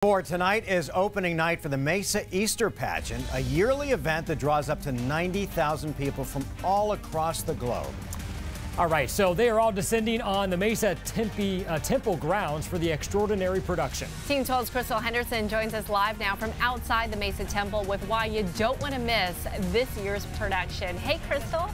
For tonight is opening night for the Mesa Easter Pageant, a yearly event that draws up to 90,000 people from all across the globe. All right, so they are all descending on the Mesa Temple grounds for the extraordinary production. Team 12's Crystal Henderson joins us live now from outside the Mesa Temple with why you don't want to miss this year's production. Hey, Crystal.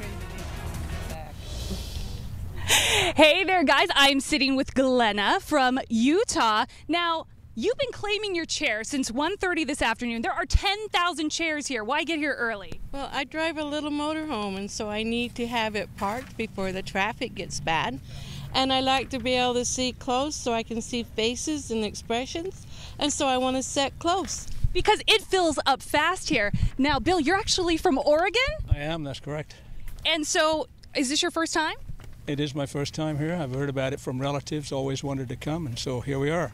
Hey there, guys. I'm sitting with Glenna from Utah. Now, you've been claiming your chair since 1:30 this afternoon. There are 10,000 chairs here. Why get here early? Well, I drive a little motorhome, and so I need to have it parked before the traffic gets bad. And I like to be able to see close so I can see faces and expressions. And so I want to sit close. Because it fills up fast here. Now, Bill, you're actually from Oregon? I am, that's correct. And so, is this your first time? It is my first time here. I've heard about it from relatives, always wanted to come, and so here we are.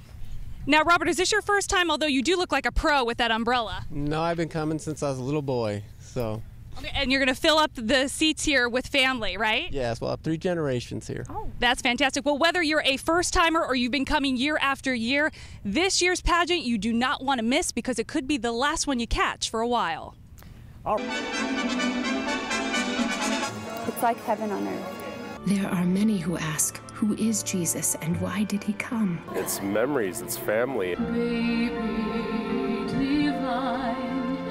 Now, Robert, is this your first time, although you do look like a pro with that umbrella? No, I've been coming since I was a little boy, so. Okay, and you're going to fill up the seats here with family, right? Yes, we'll have 3 generations here. Oh, that's fantastic. Well, whether you're a first-timer or you've been coming year after year, this year's pageant you do not want to miss because it could be the last one you catch for a while. It's like heaven on earth. There are many who ask, who is Jesus and why did he come? It's memories, it's family.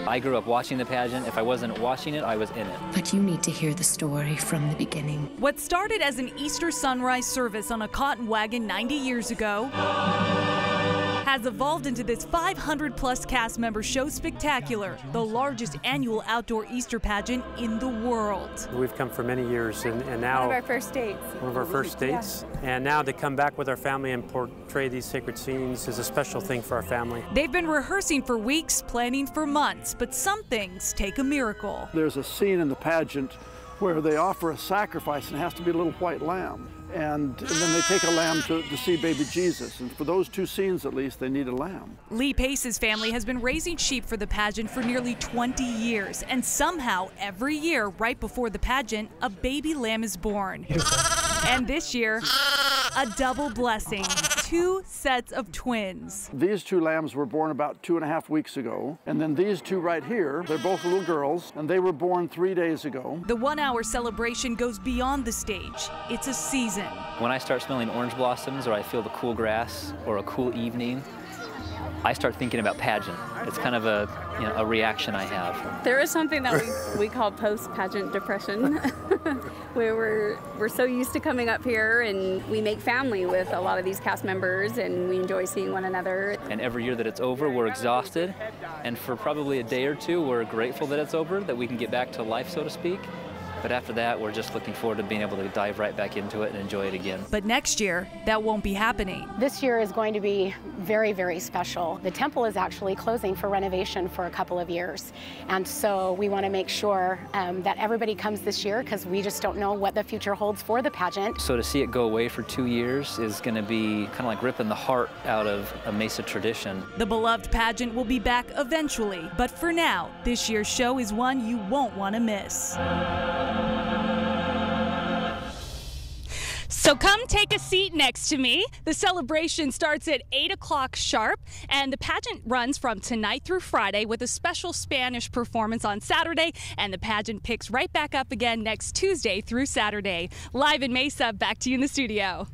I grew up watching the pageant. If I wasn't watching it, I was in it. But you need to hear the story from the beginning. What started as an Easter sunrise service on a cotton wagon 90 years ago has evolved into this 500-plus cast member show spectacular, the largest annual outdoor Easter pageant in the world. We've come for many years, and now one of our first dates. One of our first dates, yeah. And now to come back with our family and portray these sacred scenes is a special thing for our family. They've been rehearsing for weeks, planning for months, but some things take a miracle. There's a scene in the pageant where they offer a sacrifice, and it has to be a little white lamb. And then they take a lamb to see baby Jesus. And for those 2 scenes, at least, they need a lamb. Lee Pace's family has been raising sheep for the pageant for nearly 20 years. And somehow, every year, right before the pageant, a baby lamb is born. And this year, a double blessing. 2 sets of twins. These 2 lambs were born about 2.5 weeks ago. And then these 2 right here, they're both little girls, and they were born 3 days ago. The 1-hour celebration goes beyond the stage. It's a season. When I start smelling orange blossoms or I feel the cool grass or a cool evening, I start thinking about pageant. It's kind of a reaction I have. There is something that we call post-pageant depression, where we're so used to coming up here and we make family with a lot of these cast members and we enjoy seeing one another. And every year that it's over, we're exhausted. And for probably a day or 2, we're grateful that it's over, that we can get back to life, so to speak. But after that, we're just looking forward to being able to dive right back into it and enjoy it again. But next year, that won't be happening. This year is going to be very, very special. The temple is actually closing for renovation for a couple of years. And so we want to make sure that everybody comes this year because we just don't know what the future holds for the pageant. So to see it go away for 2 years is going to be kind of like ripping the heart out of a Mesa tradition. The beloved pageant will be back eventually. But for now, this year's show is one you won't want to miss. So come take a seat next to me. The celebration starts at 8 o'clock sharp, and the pageant runs from tonight through Friday with a special Spanish performance on Saturday, and the pageant picks right back up again next Tuesday through Saturday. Live in Mesa, back to you in the studio.